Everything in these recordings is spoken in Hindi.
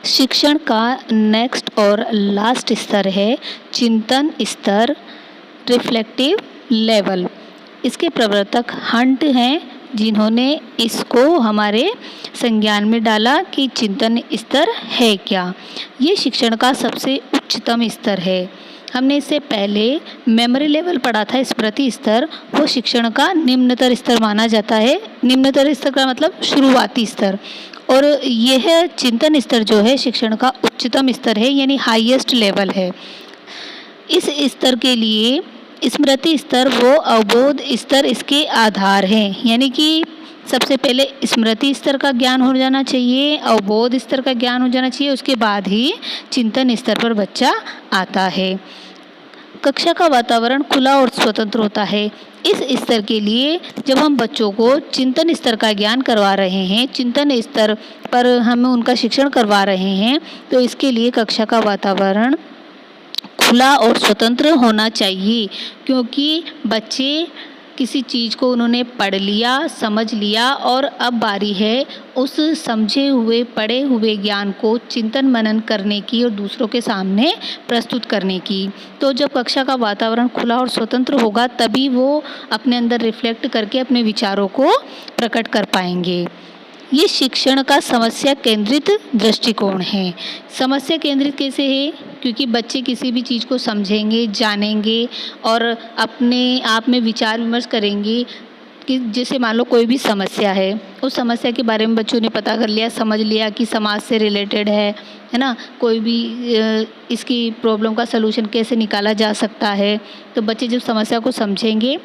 शिक्षण का नेक्स्ट और लास्ट स्तर है चिंतन स्तर, रिफ्लेक्टिव लेवल। इसके प्रवर्तक हंट हैं, जिन्होंने इसको हमारे संज्ञान में डाला कि चिंतन स्तर है क्या। ये शिक्षण का सबसे उच्चतम स्तर है। हमने इससे पहले मेमोरी लेवल पढ़ा था, स्मृति स्तर, वो शिक्षण का निम्नतर स्तर माना जाता है। निम्नतर स्तर का मतलब शुरुआती स्तर, और यह चिंतन स्तर जो है शिक्षण का उच्चतम स्तर है, यानी हाईएस्ट लेवल है। इस स्तर के लिए स्मृति स्तर वो अवबोध स्तर इसके आधार हैं, यानी कि सबसे पहले स्मृति स्तर का ज्ञान हो जाना चाहिए, अवबोध स्तर का ज्ञान हो जाना चाहिए, उसके बाद ही चिंतन स्तर पर बच्चा आता है। कक्षा का वातावरण खुला और स्वतंत्र होता है। इस स्तर के लिए जब हम बच्चों को चिंतन स्तर का ज्ञान करवा रहे हैं, चिंतन स्तर पर हम उनका शिक्षण करवा रहे हैं, तो इसके लिए कक्षा का वातावरण खुला और स्वतंत्र होना चाहिए, क्योंकि बच्चे किसी चीज़ को उन्होंने पढ़ लिया, समझ लिया, और अब बारी है उस समझे हुए, पढ़े हुए ज्ञान को चिंतन मनन करने की और दूसरों के सामने प्रस्तुत करने की। तो जब कक्षा का वातावरण खुला और स्वतंत्र होगा, तभी वो अपने अंदर रिफ्लेक्ट करके अपने विचारों को प्रकट कर पाएंगे। ये शिक्षण का समस्या केंद्रित दृष्टिकोण है। समस्या केंद्रित कैसे है? क्योंकि बच्चे किसी भी चीज़ को समझेंगे, जानेंगे और अपने आप में विचार विमर्श करेंगे कि जैसे मान लो कोई भी समस्या है, उस समस्या के बारे में बच्चों ने पता कर लिया, समझ लिया कि समाज से रिलेटेड है ना, कोई भी इसकी प्रॉब्लम का सलूशन कैसे निकाला जा सकता है। तो बच्चे जब समस्या को समझेंगे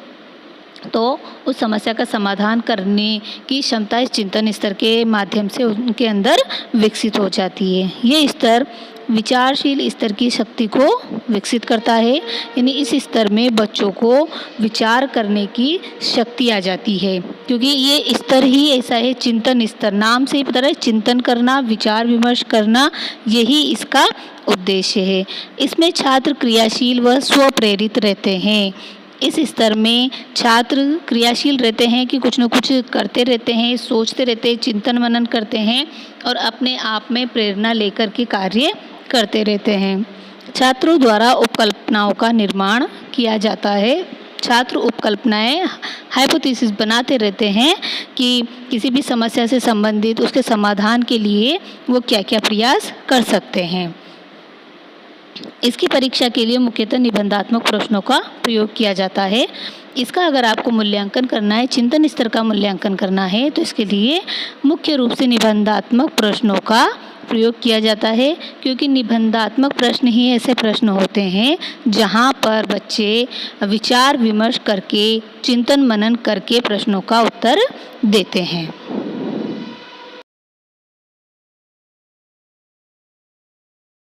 तो उस समस्या का समाधान करने की क्षमता इस चिंतन स्तर के माध्यम से उनके अंदर विकसित हो जाती है। ये स्तर विचारशील स्तर की शक्ति को विकसित करता है, यानी इस स्तर में बच्चों को विचार करने की शक्ति आ जाती है, क्योंकि ये स्तर ही ऐसा है, चिंतन स्तर, नाम से ही पता है, चिंतन करना, विचार विमर्श करना, यही इसका उद्देश्य है। इसमें छात्र क्रियाशील व स्वप्रेरित रहते हैं। इस स्तर में छात्र क्रियाशील रहते हैं कि कुछ न कुछ करते रहते हैं, सोचते रहते हैं, चिंतन मनन करते हैं और अपने आप में प्रेरणा लेकर के कार्य करते रहते हैं। छात्रों द्वारा उपकल्पनाओं का निर्माण किया जाता है। छात्र उपकल्पनाएं, हाइपोथेसिस बनाते रहते हैं कि किसी भी समस्या से संबंधित उसके समाधान के लिए वो क्या क्या प्रयास कर सकते हैं। इसकी परीक्षा के लिए मुख्यतः निबंधात्मक प्रश्नों का प्रयोग किया जाता है। इसका अगर आपको मूल्यांकन करना है, चिंतन स्तर का मूल्यांकन करना है, तो इसके लिए मुख्य रूप से निबंधात्मक प्रश्नों का प्रयोग किया जाता है, क्योंकि निबंधात्मक प्रश्न ही ऐसे प्रश्न होते हैं जहां पर बच्चे विचार विमर्श करके, चिंतन मनन करके प्रश्नों का उत्तर देते हैं।